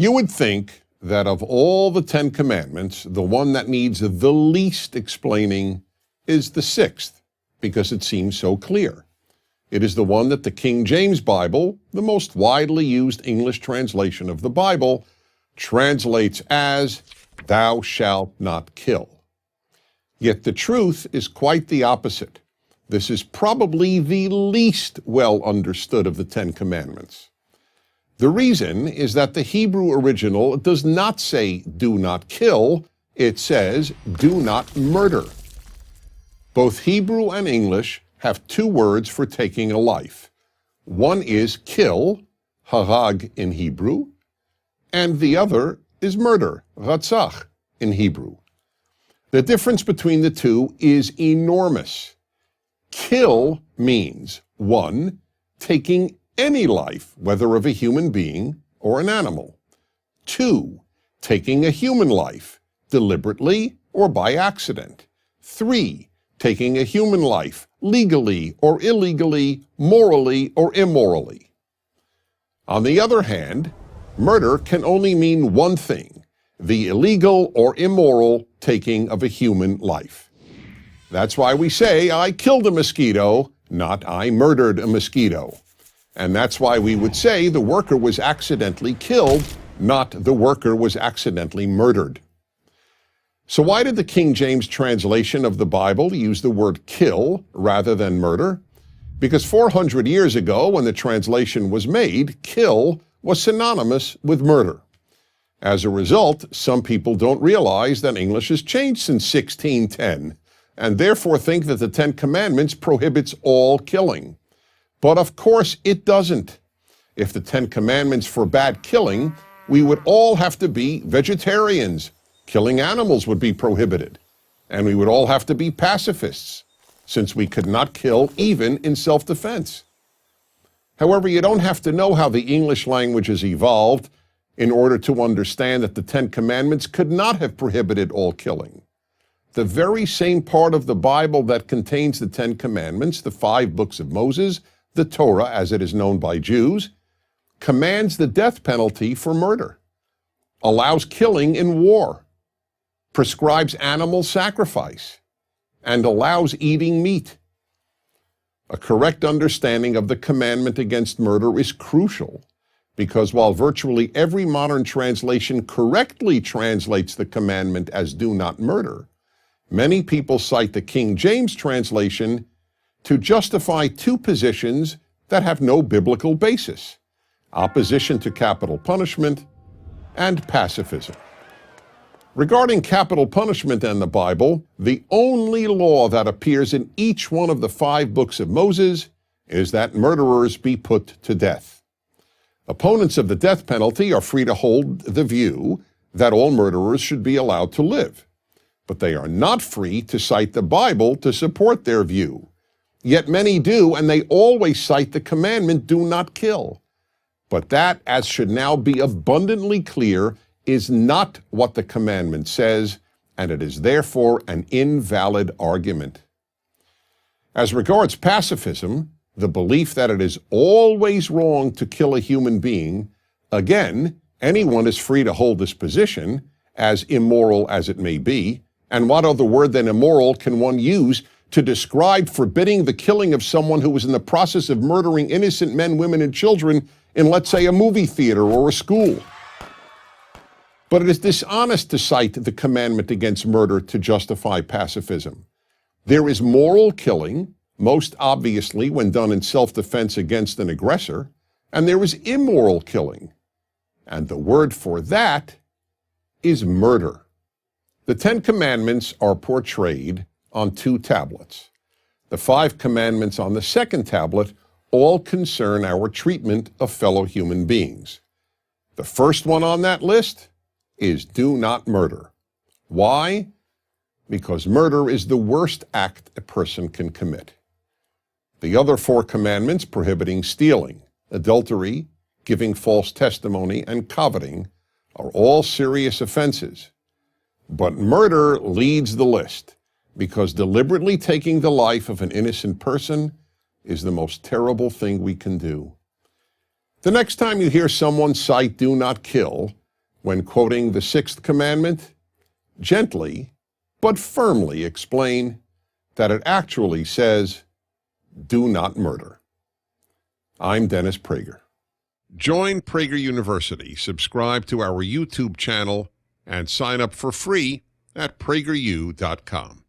You would think that of all the 10 commandments, the one that needs the least explaining is the sixth, because it seems so clear. It is the one that the King James Bible, the most widely used English translation of the Bible, translates as, "Thou shalt not kill." Yet the truth is quite the opposite. This is probably the least well understood of the 10 commandments. The reason is that the Hebrew original does not say, "Do not kill," it says, "Do not murder." Both Hebrew and English have two words for taking a life. One is kill, harag in Hebrew, and the other is murder, ratzach in Hebrew. The difference between the two is enormous. Kill means, one, taking any life, whether of a human being or an animal. Two, taking a human life, deliberately or by accident. Three, taking a human life, legally or illegally, morally or immorally. On the other hand, murder can only mean one thing: the illegal or immoral taking of a human life. That's why we say, "I killed a mosquito," not "I murdered a mosquito." And that's why we would say the worker was accidentally killed, not the worker was accidentally murdered. So why did the King James translation of the Bible use the word kill rather than murder? Because 400 years ago, when the translation was made, kill was synonymous with murder. As a result, some people don't realize that English has changed since 1610, and therefore think that the 10 Commandments prohibits all killing. But of course it doesn't. If the 10 Commandments forbade killing, we would all have to be vegetarians. Killing animals would be prohibited. And we would all have to be pacifists, since we could not kill even in self-defense. However, you don't have to know how the English language has evolved in order to understand that the 10 Commandments could not have prohibited all killing. The very same part of the Bible that contains the 10 Commandments, the 5 books of Moses, the Torah as it is known by Jews, commands the death penalty for murder, allows killing in war, prescribes animal sacrifice, and allows eating meat. A correct understanding of the commandment against murder is crucial, because while virtually every modern translation correctly translates the commandment as "do not murder," many people cite the King James translation to justify two positions that have no biblical basis: opposition to capital punishment and pacifism. Regarding capital punishment and the Bible, the only law that appears in each one of the 5 books of Moses is that murderers be put to death. Opponents of the death penalty are free to hold the view that all murderers should be allowed to live, but they are not free to cite the Bible to support their view. Yet many do, and they always cite the commandment, "Do not kill." But that, as should now be abundantly clear, is not what the commandment says, and it is therefore an invalid argument. As regards pacifism, the belief that it is always wrong to kill a human being, again, anyone is free to hold this position, as immoral as it may be, and what other word than immoral can one use to describe forbidding the killing of someone who was in the process of murdering innocent men, women, and children in, let's say, a movie theater or a school? But it is dishonest to cite the commandment against murder to justify pacifism. There is moral killing, most obviously when done in self-defense against an aggressor, and there is immoral killing. And the word for that is murder. The 10 Commandments are portrayed on 2 tablets. The 5 Commandments on the second tablet all concern our treatment of fellow human beings. The first one on that list is "do not murder." Why? Because murder is the worst act a person can commit. The other 4 commandments prohibiting stealing, adultery, giving false testimony, and coveting are all serious offenses. But murder leads the list, because deliberately taking the life of an innocent person is the most terrible thing we can do. The next time you hear someone cite "do not kill," when quoting the sixth commandment, gently but firmly explain that it actually says, do not murder. I'm Dennis Prager. Join Prager University, subscribe to our YouTube channel, and sign up for free at prageru.com.